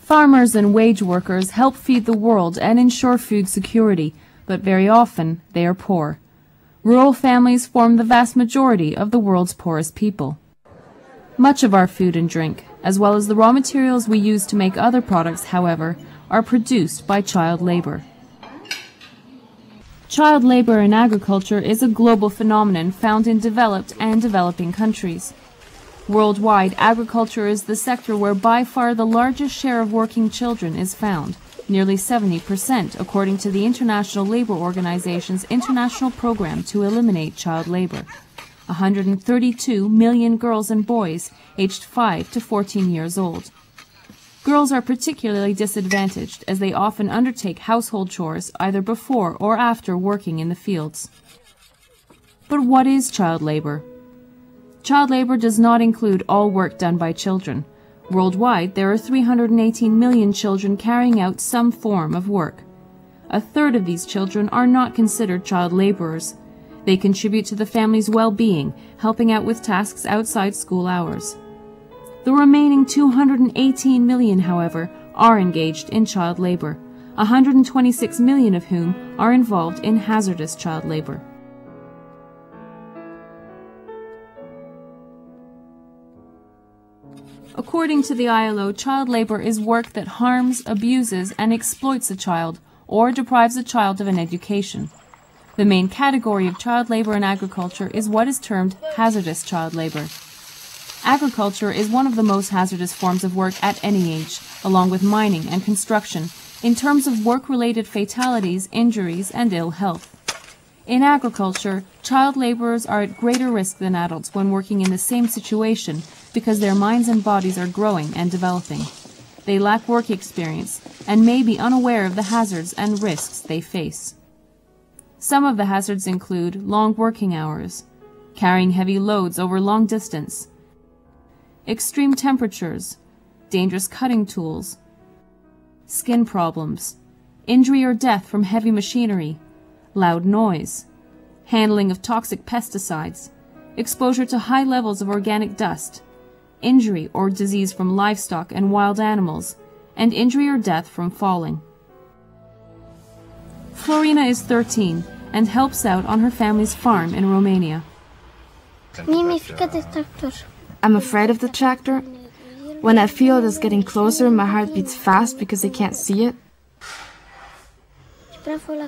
Farmers and wage workers help feed the world and ensure food security, but very often they are poor. Rural families form the vast majority of the world's poorest people. Much of our food and drink, as well as the raw materials we use to make other products, however, are produced by child labor. Child labor in agriculture is a global phenomenon found in developed and developing countries. Worldwide, agriculture is the sector where by far the largest share of working children is found, nearly 70%, according to the International Labour Organization's international program to eliminate child labor. 132 million girls and boys aged 5 to 14 years old. Girls are particularly disadvantaged as they often undertake household chores either before or after working in the fields. But what is child labor? Child labor does not include all work done by children. Worldwide, there are 318 million children carrying out some form of work. A third of these children are not considered child laborers. They contribute to the family's well-being, helping out with tasks outside school hours. The remaining 218 million, however, are engaged in child labor, 126 million of whom are involved in hazardous child labor. According to the ILO, child labor is work that harms, abuses, and exploits a child or deprives a child of an education. The main category of child labor in agriculture is what is termed hazardous child labor. Agriculture is one of the most hazardous forms of work at any age, along with mining and construction, in terms of work-related fatalities, injuries, and ill health. In agriculture, child laborers are at greater risk than adults when working in the same situation because their minds and bodies are growing and developing. They lack work experience and may be unaware of the hazards and risks they face. Some of the hazards include long working hours, carrying heavy loads over long distance, extreme temperatures, dangerous cutting tools, skin problems, injury or death from heavy machinery, loud noise, handling of toxic pesticides, exposure to high levels of organic dust, injury or disease from livestock and wild animals, and injury or death from falling. Florina is 13 and helps out on her family's farm in Romania. I'm afraid of the tractor. When I feel it is getting closer, my heart beats fast because I can't see it.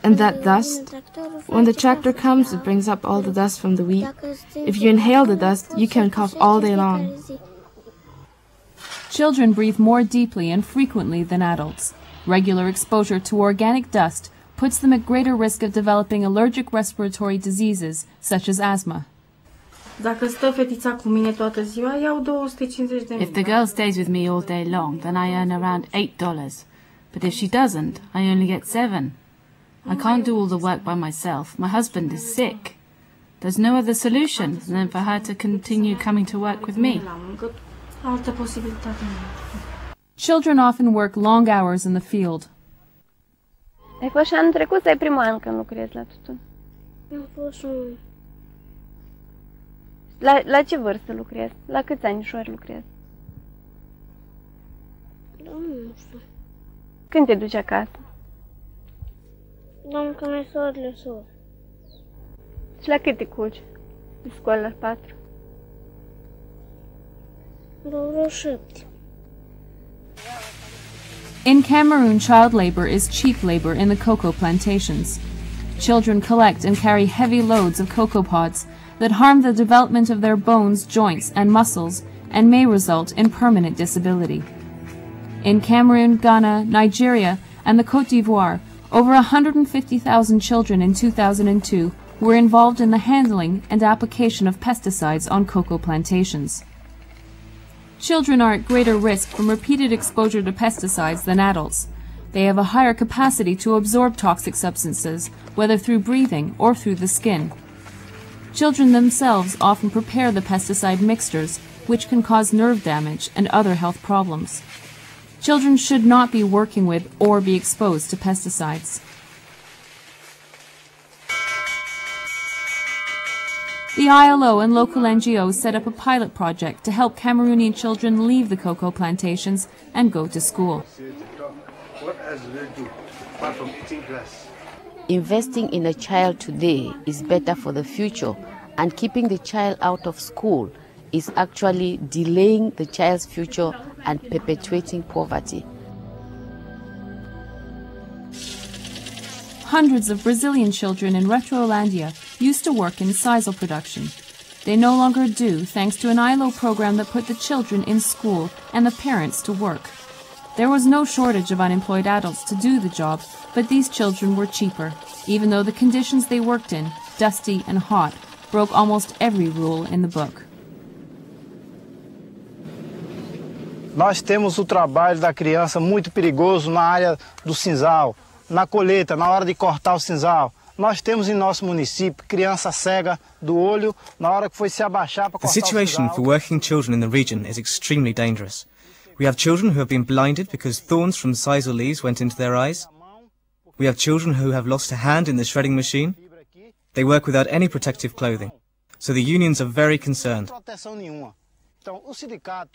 And that dust, when the tractor comes, it brings up all the dust from the wheat. If you inhale the dust, you can cough all day long. Children breathe more deeply and frequently than adults. Regular exposure to organic dust puts them at greater risk of developing allergic respiratory diseases such as asthma. If the girl stays with me all day long, then I earn around $8. But if she doesn't, I only get $7. I can't do all the work by myself. My husband is sick. There's no other solution than for her to continue coming to work with me. Children often work long hours in the field. Ai fost și anul trecut sau e primul an când lucrezi la tutun? Am fost unul. La ce vârstă lucrezi? La câți anișori lucrezi? Nu știu. Când te duci acasă? Doamne, că mi-e soarele sor. Și la cât te culci? Te scoli la 4? La vreo 7. In Cameroon, child labor is cheap labor in the cocoa plantations. Children collect and carry heavy loads of cocoa pods that harm the development of their bones, joints, and muscles and may result in permanent disability. In Cameroon, Ghana, Nigeria, and the Côte d'Ivoire, over 150,000 children in 2002 were involved in the handling and application of pesticides on cocoa plantations. Children are at greater risk from repeated exposure to pesticides than adults. They have a higher capacity to absorb toxic substances, whether through breathing or through the skin. Children themselves often prepare the pesticide mixtures, which can cause nerve damage and other health problems. Children should not be working with or be exposed to pesticides. The ILO and local NGOs set up a pilot project to help Cameroonian children leave the cocoa plantations and go to school. Investing in a child today is better for the future, and keeping the child out of school is actually delaying the child's future and perpetuating poverty. Hundreds of Brazilian children in Retrolandia used to work in sisal production. They no longer do, thanks to an ILO program that put the children in school and the parents to work. There was no shortage of unemployed adults to do the job, but these children were cheaper, even though the conditions they worked in, dusty and hot, broke almost every rule in the book. Nós temos o trabalho da criança muito perigoso na área do cinzal, na colheita, na hora de cortar o cinzal. Nós temos em nosso município criança cega do olho na hora que foi se abaixar para cortar o cinzal. The situation for working children in the region is extremely dangerous. We have children who have been blinded because thorns from sisal leaves went into their eyes. We have children who have lost a hand in the shredding machine. They work without any protective clothing. So the unions are very concerned.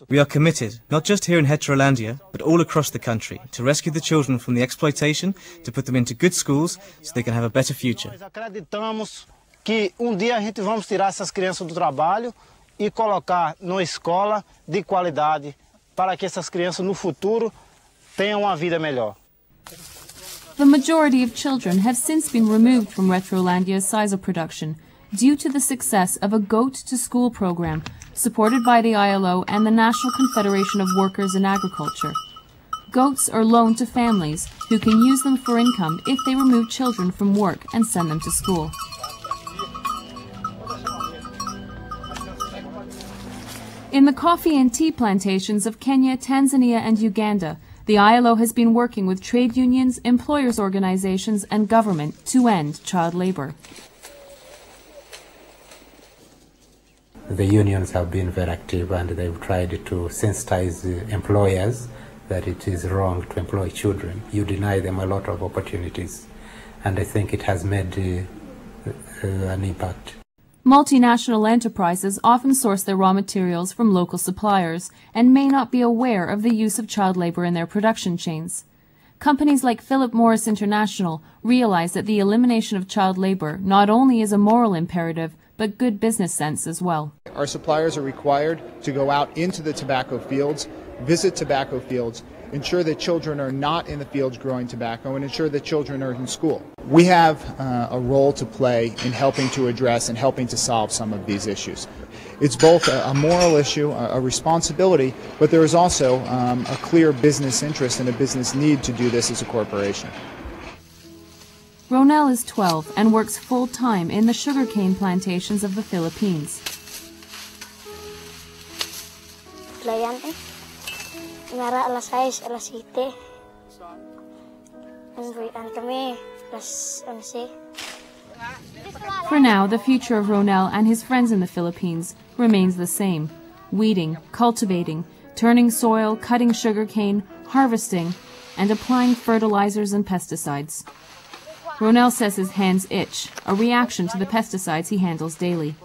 We are committed, not just here in Heterolandia, but all across the country, to rescue the children from the exploitation, to put them into good schools so they can have a better future. Nós acreditamos que dia a gente vamos tirar essas crianças do trabalho e colocar numa escola de qualidade para que essas crianças no futuro tenham uma vida melhor. The majority of children have since been removed from Retrolandia's sisal production due to the success of a goat-to-school program supported by the ILO and the National Confederation of Workers in Agriculture. Goats are loaned to families who can use them for income if they remove children from work and send them to school. In the coffee and tea plantations of Kenya, Tanzania, and Uganda, the ILO has been working with trade unions, employers' organizations, and government to end child labor. The unions have been very active, and they've tried to sensitize employers that it is wrong to employ children. You deny them a lot of opportunities, and I think it has made an impact. Multinational enterprises often source their raw materials from local suppliers and may not be aware of the use of child labor in their production chains. Companies like Philip Morris International realize that the elimination of child labor not only is a moral imperative, but good business sense as well. Our suppliers are required to go out into the tobacco fields, visit tobacco fields, ensure that children are not in the fields growing tobacco, and ensure that children are in school. We have a role to play in helping to address and helping to solve some of these issues. It's both a moral issue, a responsibility, but there is also a clear business interest and a business need to do this as a corporation. Ronel is 12 and works full-time in the sugarcane plantations of the Philippines. For now, the future of Ronel and his friends in the Philippines remains the same: weeding, cultivating, turning soil, cutting sugarcane, harvesting, and applying fertilizers and pesticides. Ronel says his hands itch, a reaction to the pesticides he handles daily.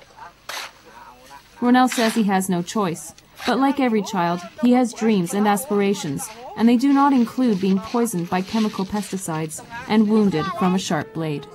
Ronel says he has no choice, but like every child, he has dreams and aspirations, and they do not include being poisoned by chemical pesticides and wounded from a sharp blade.